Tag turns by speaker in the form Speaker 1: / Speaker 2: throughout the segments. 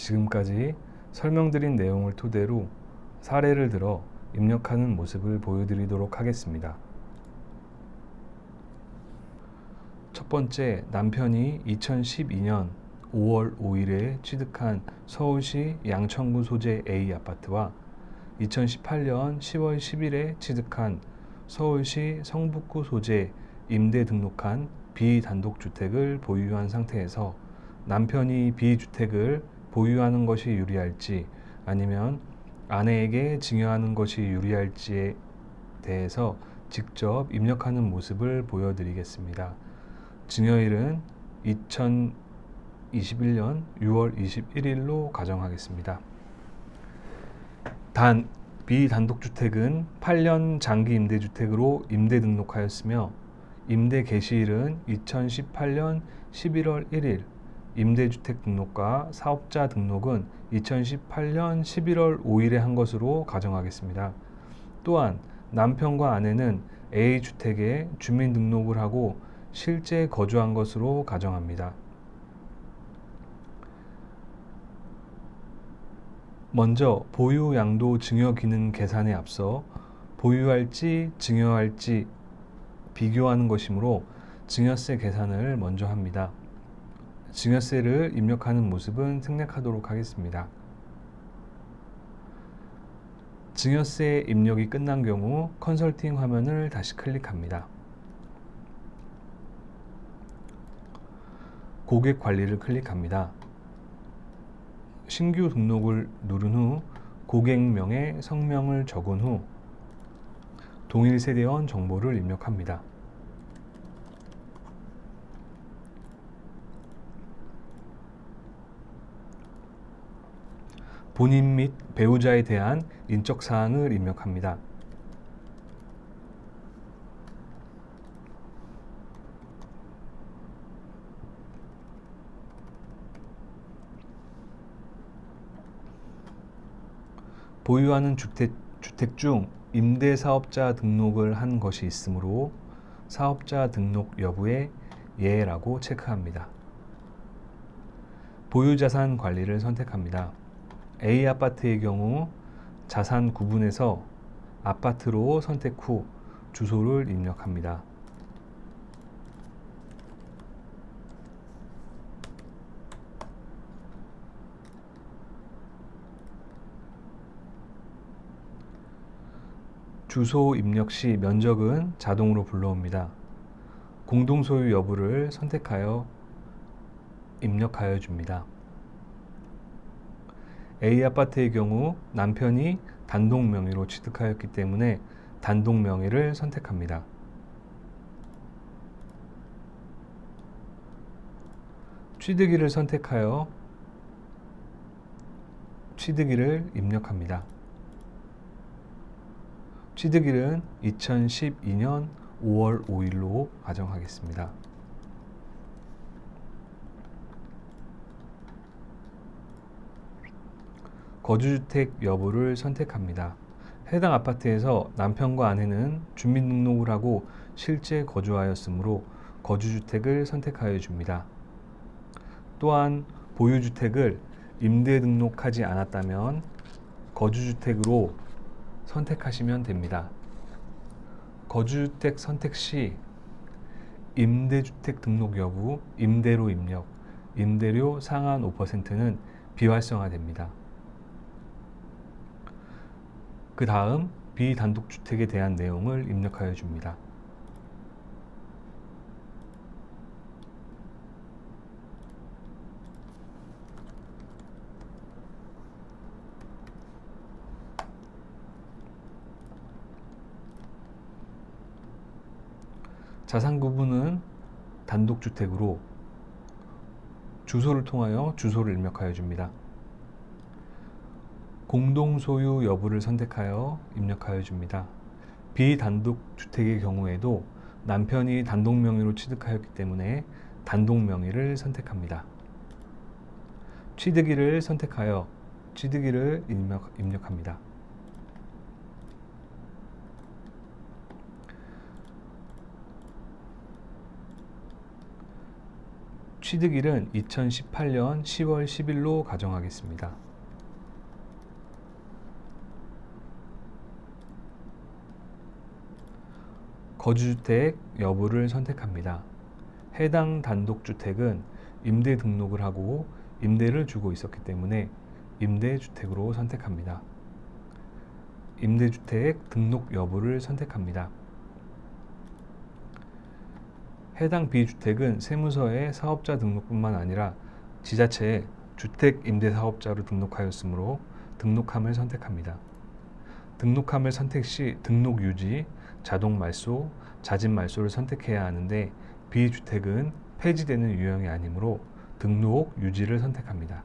Speaker 1: 지금까지 설명드린 내용을 토대로 사례를 들어 입력하는 모습을 보여드리도록 하겠습니다. 첫 번째, 남편이 2012년 5월 5일에 취득한 서울시 양천구 소재 A 아파트와 2018년 10월 10일에 취득한 서울시 성북구 소재 임대 등록한 비단독주택을 보유한 상태에서 남편이 B주택을 보유하는 것이 유리할지 아니면 아내에게 증여하는 것이 유리할지에 대해서 직접 입력하는 모습을 보여드리겠습니다. 증여일은 2021년 6월 21일로 가정하겠습니다. 단, 비단독주택은 8년 장기 임대주택으로 임대 등록하였으며 임대 개시일은 2018년 11월 1일, 임대주택 등록과 사업자 등록은 2018년 11월 5일에 한 것으로 가정하겠습니다. 또한 남편과 아내는 A주택에 주민등록을 하고 실제 거주한 것으로 가정합니다. 먼저 보유 양도 증여 기능 계산에 앞서 보유할지 증여할지 비교하는 것이므로 증여세 계산을 먼저 합니다. 증여세를 입력하는 모습은 생략하도록 하겠습니다. 증여세 입력이 끝난 경우 컨설팅 화면을 다시 클릭합니다. 고객 관리를 클릭합니다. 신규 등록을 누른 후 고객명에 성명을 적은 후 동일 세대원 정보를 입력합니다. 본인 및 배우자에 대한 인적 사항을 입력합니다. 보유하는 주택 중 임대사업자 등록을 한 것이 있으므로 사업자 등록 여부에 예라고 체크합니다. 보유자산 관리를 선택합니다. A 아파트의 경우 자산 구분에서 아파트로 선택 후 주소를 입력합니다. 주소 입력 시 면적은 자동으로 불러옵니다. 공동소유 여부를 선택하여 입력하여 줍니다. A 아파트의 경우 남편이 단독 명의로 취득하였기 때문에 단독 명의를 선택합니다. 취득일을 선택하여 취득일을 입력합니다. 취득일은 2012년 5월 5일로 가정하겠습니다. 거주주택 여부를 선택합니다. 해당 아파트에서 남편과 아내는 주민등록을 하고 실제 거주하였으므로 거주주택을 선택하여 줍니다. 또한 보유주택을 임대 등록하지 않았다면 거주주택으로 선택하시면 됩니다. 거주주택 선택 시 임대주택 등록 여부, 임대료 입력, 임대료 상한 5%는 비활성화됩니다. 그 다음 비단독주택에 대한 내용을 입력하여 줍니다. 자산 구분은 단독주택으로 주소를 통하여 주소를 입력하여 줍니다. 공동소유 여부를 선택하여 입력하여 줍니다. 비단독주택의 경우에도 남편이 단독 명의로 취득하였기 때문에 단독 명의를 선택합니다. 취득일을 선택하여 취득일을 입력합니다. 취득일은 2018년 10월 10일로 가정하겠습니다. 거주주택 여부를 선택합니다. 해당 단독주택은 임대 등록을 하고 임대를 주고 있었기 때문에 임대주택으로 선택합니다. 임대주택 등록 여부를 선택합니다. 해당 B주택은 세무서에 사업자 등록뿐만 아니라 지자체에 주택임대사업자로 등록하였으므로 등록함을 선택합니다. 등록함을 선택 시 등록 유지, 자동 말소, 자진 말소를 선택해야 하는데 B주택은 폐지되는 유형이 아니므로 등록 유지를 선택합니다.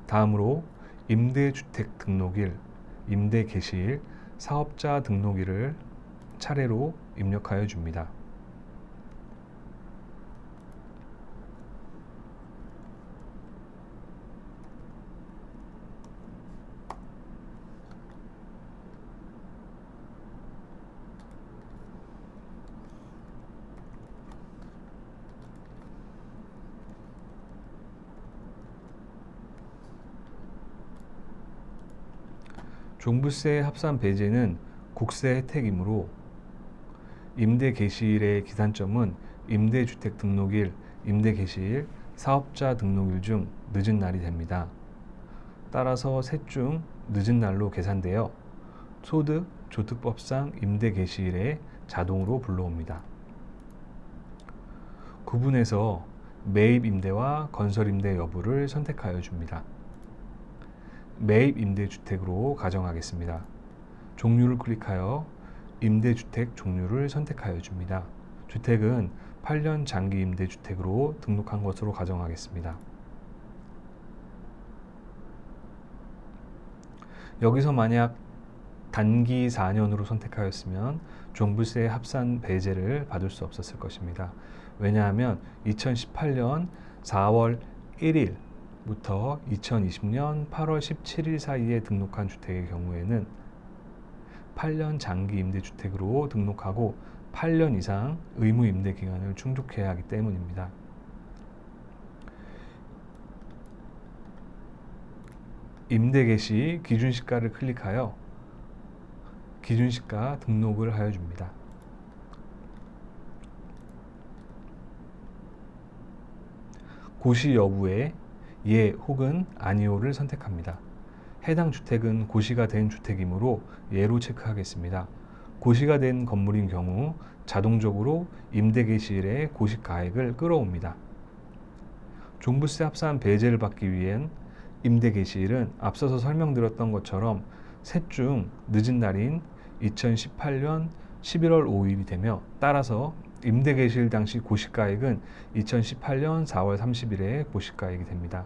Speaker 1: 다음으로 임대주택 등록일, 임대 개시일, 사업자 등록일을 차례로 입력하여 줍니다. 종부세 합산 배제는 국세 혜택이므로 임대 개시일의 기산점은 임대주택 등록일, 임대 개시일, 사업자 등록일 중 늦은 날이 됩니다. 따라서 셋 중 늦은 날로 계산되어 소득, 조특법상 임대 개시일에 자동으로 불러옵니다. 구분해서 매입 임대와 건설 임대 여부를 선택하여 줍니다. 매입 임대주택으로 가정하겠습니다. 종류를 클릭하여 임대주택 종류를 선택하여 줍니다. 주택은 8년 장기 임대주택으로 등록한 것으로 가정하겠습니다. 여기서 만약 단기 4년으로 선택하였으면 종부세 합산 배제를 받을 수 없었을 것입니다. 왜냐하면 2018년 4월 1일 부터 2020년 8월 17일 사이에 등록한 주택의 경우에는 8년 장기 임대주택으로 등록하고 8년 이상 의무 임대 기간을 충족해야 하기 때문입니다. 임대 개시 기준시가를 클릭하여 기준시가 등록을 하여 줍니다. 고시 여부에 예 혹은 아니오를 선택합니다. 해당 주택은 고시가 된 주택이므로 예로 체크하겠습니다. 고시가 된 건물인 경우 자동적으로 임대 개시일에 고시가액을 끌어옵니다. 종부세 합산 배제를 받기 위한 임대 개시일은 앞서서 설명드렸던 것처럼 셋 중 늦은 날인 2018년 11월 5일이 되며 따라서 임대 개시일 당시 고시가액은 2018년 4월 30일에 고시가액이 됩니다.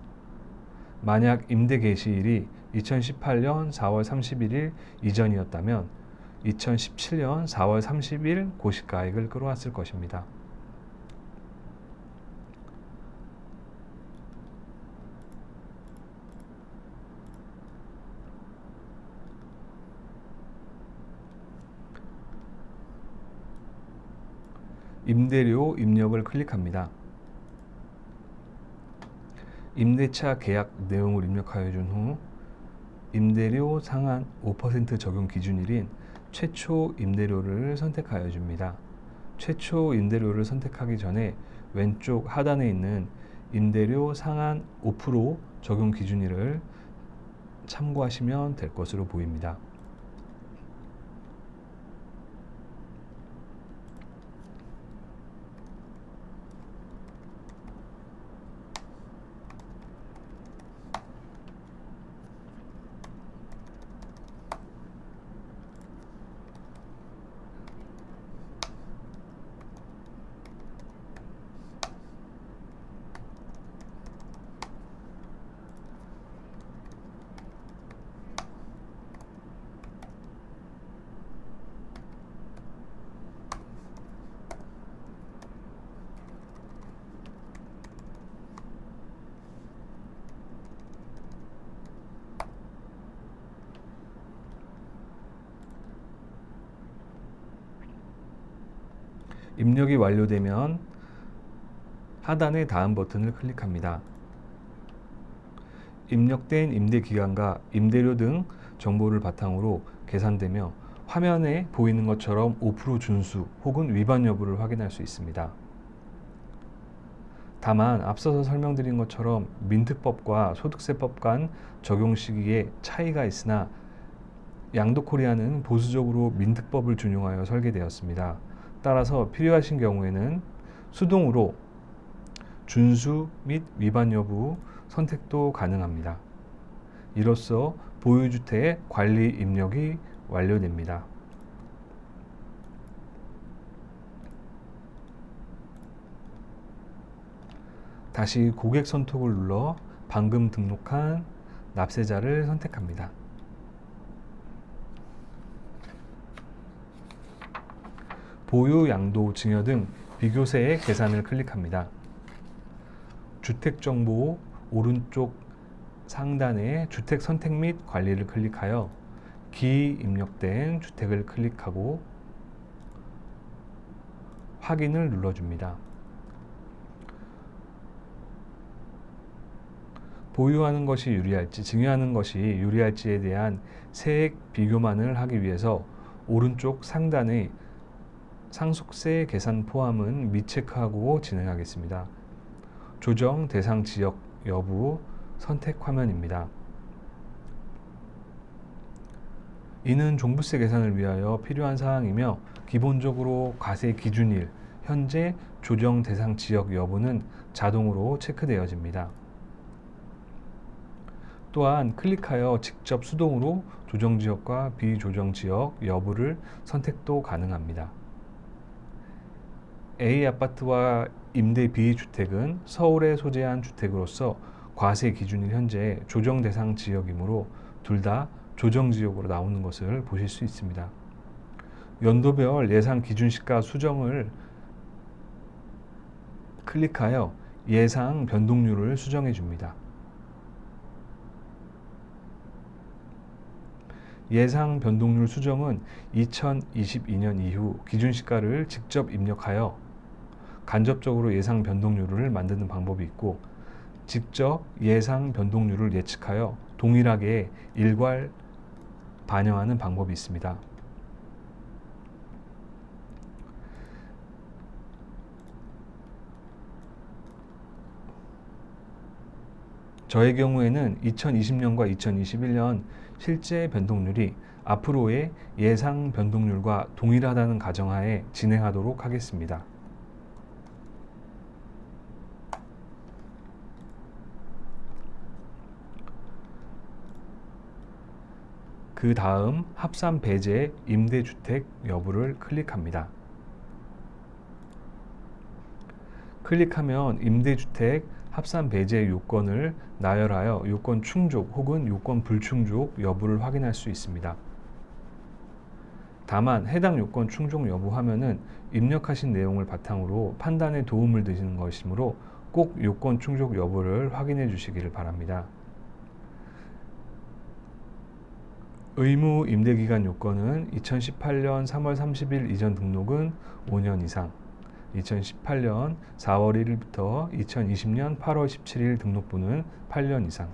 Speaker 1: 만약 임대 개시일이 2018년 4월 31일 이전이었다면 2017년 4월 30일 고시가액을 끌어왔을 것입니다. 임대료 입력을 클릭합니다. 임대차 계약 내용을 입력하여 준 후 임대료 상한 5% 적용 기준일인 최초 임대료를 선택하여 줍니다. 최초 임대료를 선택하기 전에 왼쪽 하단에 있는 임대료 상한 5% 적용 기준일을 참고하시면 될 것으로 보입니다. 입력이 완료되면 하단의 다음 버튼을 클릭합니다. 입력된 임대 기간과 임대료 등 정보를 바탕으로 계산되며 화면에 보이는 것처럼 5% 준수 혹은 위반 여부를 확인할 수 있습니다. 다만 앞서서 설명드린 것처럼 민특법과 소득세법 간 적용 시기에 차이가 있으나 양도코리아는 보수적으로 민특법을 준용하여 설계되었습니다. 따라서 필요하신 경우에는 수동으로 준수 및 위반 여부 선택도 가능합니다. 이로써 보유주택 관리 입력이 완료됩니다. 다시 고객 선톡을 눌러 방금 등록한 납세자를 선택합니다. 보유, 양도, 증여 등 비교세의 계산을 클릭합니다. 주택정보 오른쪽 상단에 주택 선택 및 관리를 클릭하여 기입력된 주택을 클릭하고 확인을 눌러줍니다. 보유하는 것이 유리할지 증여하는 것이 유리할지에 대한 세액 비교만을 하기 위해서 오른쪽 상단의 상속세 계산 포함은 미체크하고 진행하겠습니다. 조정 대상 지역 여부 선택 화면입니다. 이는 종부세 계산을 위하여 필요한 사항이며 기본적으로 과세 기준일, 현재 조정 대상 지역 여부는 자동으로 체크되어집니다. 또한 클릭하여 직접 수동으로 조정 지역과 비조정 지역 여부를 선택도 가능합니다. A 아파트와 임대 B 주택은 서울에 소재한 주택으로서 과세 기준일 현재 조정 대상 지역이므로 둘 다 조정 지역으로 나오는 것을 보실 수 있습니다. 연도별 예상 기준시가 수정을 클릭하여 예상 변동률을 수정해 줍니다. 예상 변동률 수정은 2022년 이후 기준시가를 직접 입력하여 간접적으로 예상 변동률을 만드는 방법이 있고, 직접 예상 변동률을 예측하여 동일하게 일괄 반영하는 방법이 있습니다. 저의 경우에는 2020년과 2021년 실제 변동률이 앞으로의 예상 변동률과 동일하다는 가정하에 진행하도록 하겠습니다. 그 다음 합산 배제 임대주택 여부를 클릭합니다. 클릭하면 임대주택 합산 배제 요건을 나열하여 요건 충족 혹은 요건 불충족 여부를 확인할 수 있습니다. 다만 해당 요건 충족 여부 화면은 입력하신 내용을 바탕으로 판단에 도움을 드리는 것이므로 꼭 요건 충족 여부를 확인해 주시기를 바랍니다. 의무 임대기간 요건은 2018년 3월 30일 이전 등록은 5년 이상, 2018년 4월 1일부터 2020년 8월 17일 등록분은 8년 이상,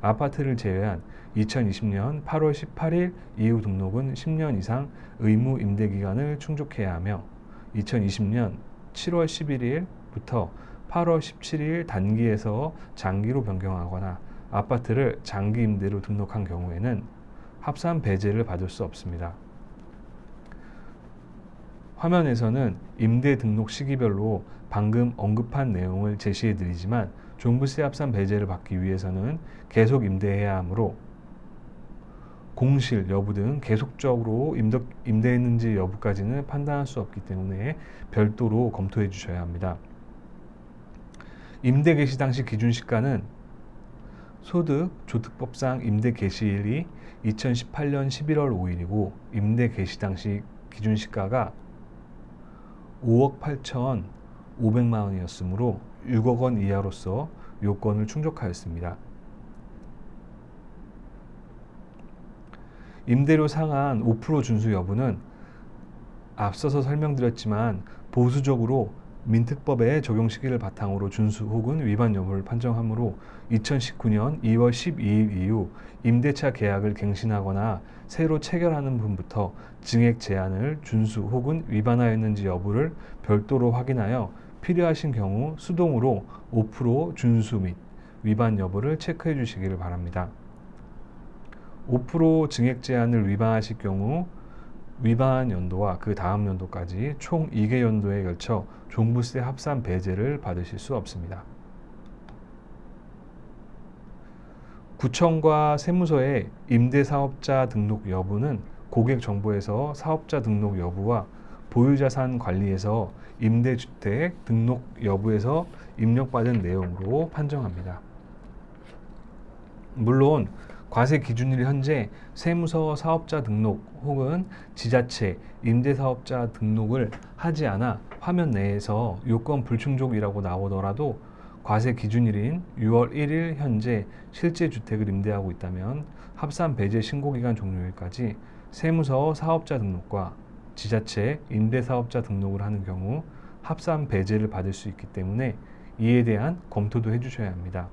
Speaker 1: 아파트를 제외한 2020년 8월 18일 이후 등록은 10년 이상 의무 임대기간을 충족해야 하며 2020년 7월 11일부터 8월 17일 단기에서 장기로 변경하거나 아파트를 장기 임대로 등록한 경우에는 합산 배제를 받을 수 없습니다. 화면에서는 임대 등록 시기별로 방금 언급한 내용을 제시해 드리지만 종부세 합산 배제를 받기 위해서는 계속 임대해야 하므로 공실 여부 등 계속적으로 임대했는지 여부까지는 판단할 수 없기 때문에 별도로 검토해 주셔야 합니다. 임대 개시 당시 기준시가는 소득조특법상 임대 개시일이 2018년 11월 5일이고 임대 개시 당시 기준시가가 5억 8,500만 원이었으므로 6억 원 이하로서 요건을 충족하였습니다. 임대료 상한 5% 준수 여부는 앞서서 설명드렸지만 보수적으로 민특법의 적용 시기를 바탕으로 준수 혹은 위반 여부를 판정하므로 2019년 2월 12일 이후 임대차 계약을 갱신하거나 새로 체결하는 분부터 증액 제한을 준수 혹은 위반하였는지 여부를 별도로 확인하여 필요하신 경우 수동으로 5% 준수 및 위반 여부를 체크해 주시기를 바랍니다. 5% 증액 제한을 위반하실 경우 위반 연도와 그 다음 연도까지 총 2개 연도에 걸쳐 종부세 합산 배제를 받으실 수 없습니다. 구청과 세무서의 임대사업자 등록 여부는 고객정보에서 사업자 등록 여부와 보유자산 관리에서 임대주택 등록 여부에서 입력받은 내용으로 판정합니다. 물론 과세 기준일 현재 세무서 사업자 등록 혹은 지자체 임대사업자 등록을 하지 않아 화면 내에서 요건 불충족이라고 나오더라도 과세 기준일인 6월 1일 현재 실제 주택을 임대하고 있다면 합산 배제 신고기간 종료일까지 세무서 사업자 등록과 지자체 임대사업자 등록을 하는 경우 합산 배제를 받을 수 있기 때문에 이에 대한 검토도 해주셔야 합니다.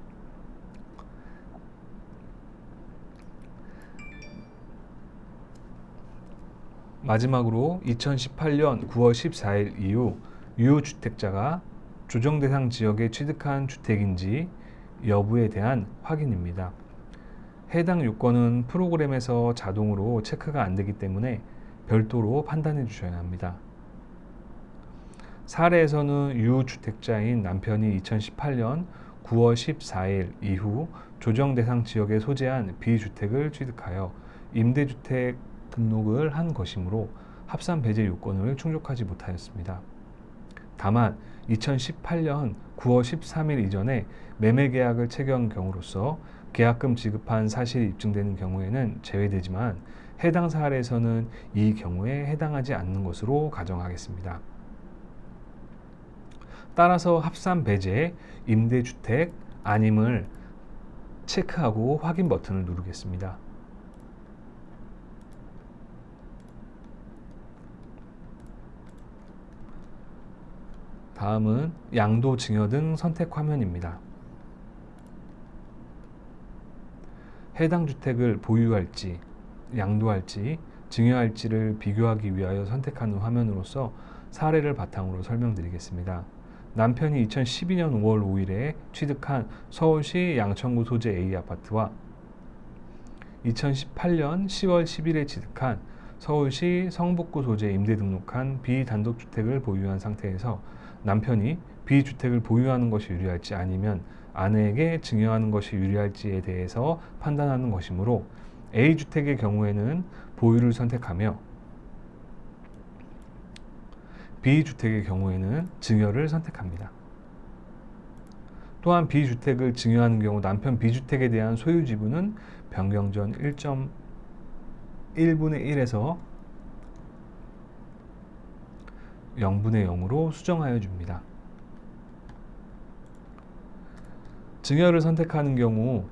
Speaker 1: 마지막으로 2018년 9월 14일 이후 유효주택자가 조정 대상 지역에 취득한 주택인지 여부에 대한 확인입니다. 해당 요건은 프로그램에서 자동으로 체크가 안 되기 때문에 별도로 판단해 주셔야 합니다. 사례에서는 유주택자인 남편이 2018년 9월 14일 이후 조정 대상 지역에 소재한 B주택을 취득하여 임대주택 등록을 한 것이므로 합산 배제 요건을 충족하지 못하였습니다. 다만 2018년 9월 13일 이전에 매매 계약을 체결한 경우로서 계약금 지급한 사실이 입증되는 경우에는 제외되지만 해당 사례에서는 이 경우에 해당하지 않는 것으로 가정하겠습니다. 따라서 합산 배제 임대주택 아님을 체크하고 확인 버튼을 누르겠습니다. 다음은 양도 증여 등 선택 화면입니다. 해당 주택을 보유할지, 양도할지, 증여할지를 비교하기 위하여 선택하는 화면으로서 사례를 바탕으로 설명드리겠습니다. 남편이 2012년 5월 5일에 취득한 서울시 양천구 소재 A 아파트와 2018년 10월 10일에 취득한 서울시 성북구 소재 임대 등록한 비단독주택을 보유한 상태에서 남편이 B주택을 보유하는 것이 유리할지 아니면 아내에게 증여하는 것이 유리할지에 대해서 판단하는 것이므로 A주택의 경우에는 보유를 선택하며 B주택의 경우에는 증여를 선택합니다. 또한 B주택을 증여하는 경우 남편 B주택에 대한 소유 지분은 변경전 1.1분의 1에서 0분의 0으로 수정하여 줍니다. 증여를 선택하는 경우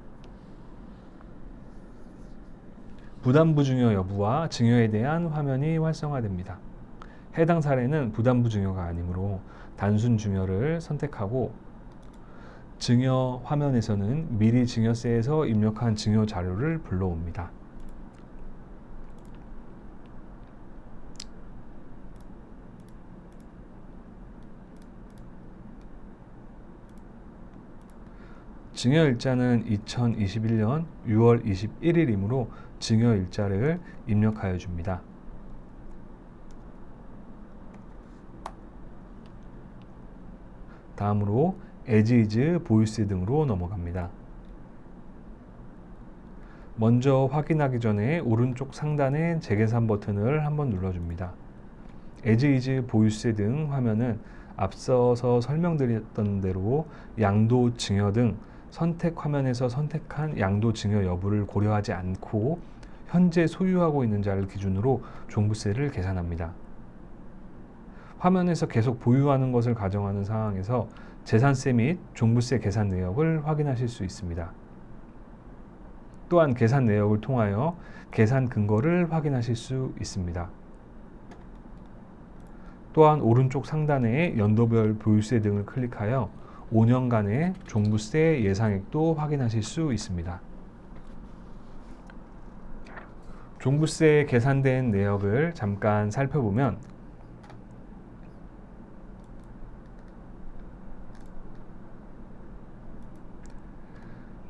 Speaker 1: 부담부 증여 여부와 증여에 대한 화면이 활성화됩니다. 해당 사례는 부담부 증여가 아니므로 단순 증여를 선택하고 증여 화면에서는 미리 증여세에서 입력한 증여 자료를 불러옵니다. 증여일자는 2021년 6월 21일이므로 증여일자를 입력하여 줍니다. 다음으로 as 보유세 등으로 넘어갑니다. 먼저 확인하기 전에 오른쪽 상단의 재계산 버튼을 한번 눌러줍니다. as 보유세 등 화면은 앞서서 설명드렸던 대로 양도 증여 등 선택 화면에서 선택한 양도 증여 여부를 고려하지 않고 현재 소유하고 있는 자를 기준으로 종부세를 계산합니다. 화면에서 계속 보유하는 것을 가정하는 상황에서 재산세 및 종부세 계산 내역을 확인하실 수 있습니다. 또한 계산 내역을 통하여 계산 근거를 확인하실 수 있습니다. 또한 오른쪽 상단의 연도별 보유세 등을 클릭하여 5년간의 종부세 예상액도 확인하실 수 있습니다. 종부세 계산된 내역을 잠깐 살펴보면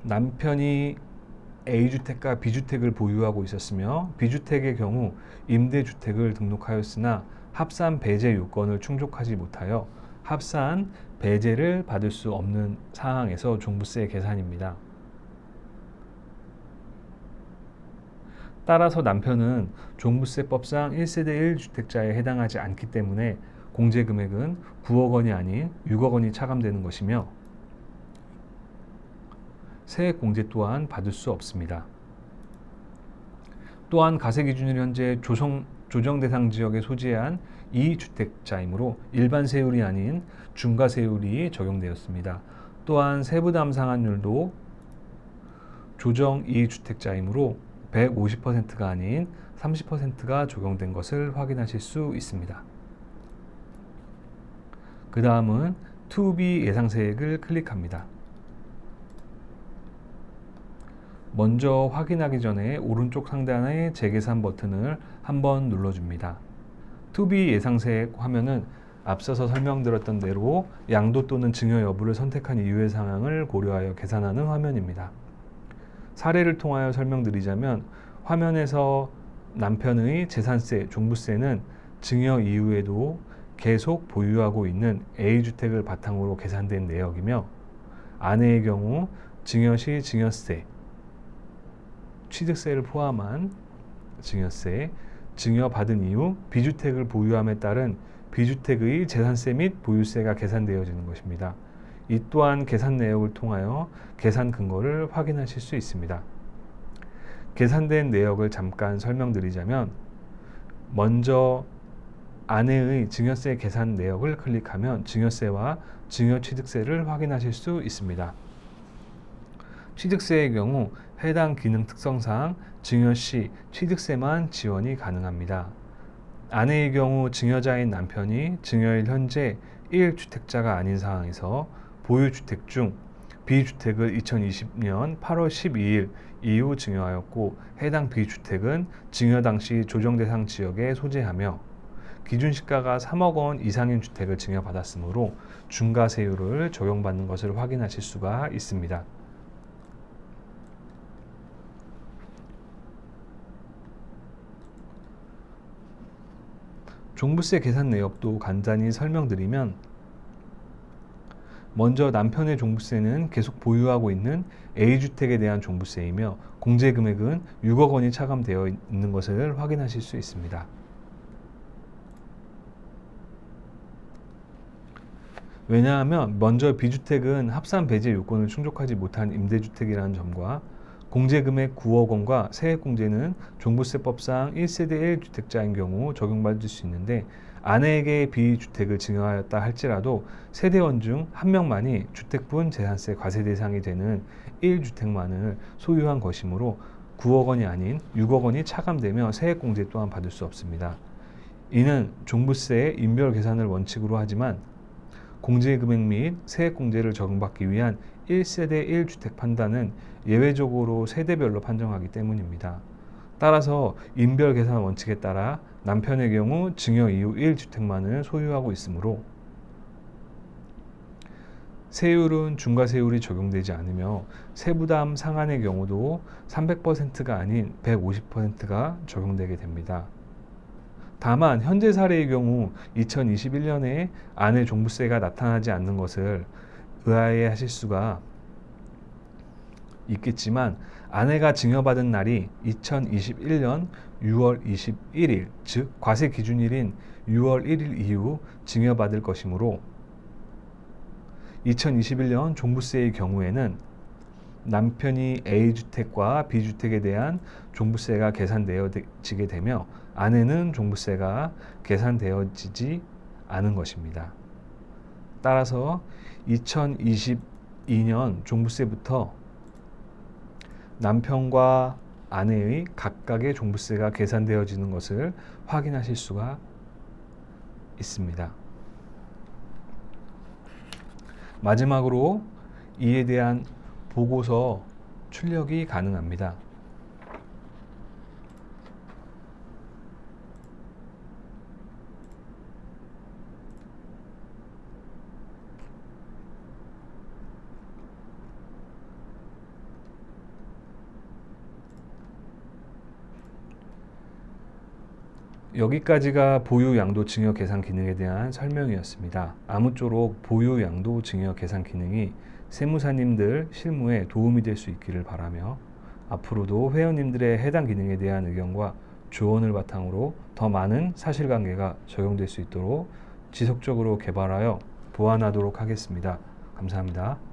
Speaker 1: 남편이 A주택과 B주택을 보유하고 있었으며 B주택의 경우 임대주택을 등록하였으나 합산 배제 요건을 충족하지 못하여 합산 배제를 받을 수 없는 상황에서 종부세 계산입니다. 따라서 남편은 종부세법상 1세대 1주택자에 해당하지 않기 때문에 공제금액은 9억 원이 아닌 6억 원이 차감되는 것이며 세액공제 또한 받을 수 없습니다. 또한 가세기준일 현재 조정대상 지역에 소재한 2주택자이므로 일반 세율이 아닌 중과세율이 적용되었습니다. 또한 세부담 상한율도 조정 2주택자이므로 150%가 아닌 30%가 적용된 것을 확인하실 수 있습니다. 그 다음은 투비 예상세액을 클릭합니다. 먼저 확인하기 전에 오른쪽 상단의 재계산 버튼을 한번 눌러줍니다. 투비 예상세액 화면은 앞서서 설명드렸던 대로 양도 또는 증여 여부를 선택한 이유의 상황을 고려하여 계산하는 화면입니다. 사례를 통하여 설명드리자면 화면에서 남편의 재산세, 종부세는 증여 이후에도 계속 보유하고 있는 A주택을 바탕으로 계산된 내역이며 아내의 경우 증여 시 증여세, 취득세를 포함한 증여세, 증여받은 이후 B주택을 보유함에 따른 B주택의 재산세 및 보유세가 계산되어지는 것입니다. 이 또한 계산 내역을 통하여 계산 근거를 확인하실 수 있습니다. 계산된 내역을 잠깐 설명드리자면 먼저 아내의 증여세 계산 내역을 클릭하면 증여세와 증여취득세를 확인하실 수 있습니다. 취득세의 경우 해당 기능 특성상 증여 시 취득세만 지원이 가능합니다. 아내의 경우 증여자인 남편이 증여일 현재 1주택자가 아닌 상황에서 보유주택 중 B주택을 2020년 8월 12일 이후 증여하였고 해당 B주택은 증여 당시 조정대상 지역에 소재하며 기준시가가 3억 원 이상인 주택을 증여받았으므로 중과세율을 적용받는 것을 확인하실 수가 있습니다. 종부세 계산 내역도 간단히 설명드리면 먼저 남편의 종부세는 계속 보유하고 있는 A주택에 대한 종부세이며 공제금액은 6억 원이 차감되어 있는 것을 확인하실 수 있습니다. 왜냐하면 먼저 B주택은 합산 배제 요건을 충족하지 못한 임대주택이라는 점과 공제금액 9억 원과 세액공제는 종부세법상 1세대 1주택자인 경우 적용받을 수 있는데 아내에게 B주택을 증여하였다 할지라도 세대원 중 한 명만이 주택분 재산세 과세 대상이 되는 1주택만을 소유한 것이므로 9억 원이 아닌 6억 원이 차감되며 세액공제 또한 받을 수 없습니다. 이는 종부세의 인별 계산을 원칙으로 하지만 공제금액 및 세액공제를 적용받기 위한 1세대 1주택 판단은 예외적으로 세대별로 판정하기 때문입니다. 따라서 인별 계산 원칙에 따라 남편의 경우 증여 이후 1주택만을 소유하고 있으므로 세율은 중과세율이 적용되지 않으며 세부담 상한의 경우도 300%가 아닌 150%가 적용되게 됩니다. 다만 현재 사례의 경우 2021년에 아내 종부세가 나타나지 않는 것을 의아해하실 수가 있겠지만 아내가 증여받은 날이 2021년 6월 21일, 즉 과세 기준일인 6월 1일 이후 증여받을 것이므로 2021년 종부세의 경우에는 남편이 A주택과 B주택에 대한 종부세가 계산되어지게 되며 아내는 종부세가 계산되어지지 않은 것입니다. 따라서 2022년 종부세부터 남편과 아내의 각각의 종부세가 계산되어지는 것을 확인하실 수가 있습니다. 마지막으로 이에 대한 보고서 출력이 가능합니다. 여기까지가 보유 양도 증여 계산 기능에 대한 설명이었습니다. 아무쪼록 보유 양도 증여 계산 기능이 세무사님들 실무에 도움이 될 수 있기를 바라며 앞으로도 회원님들의 해당 기능에 대한 의견과 조언을 바탕으로 더 많은 사실관계가 적용될 수 있도록 지속적으로 개발하여 보완하도록 하겠습니다. 감사합니다.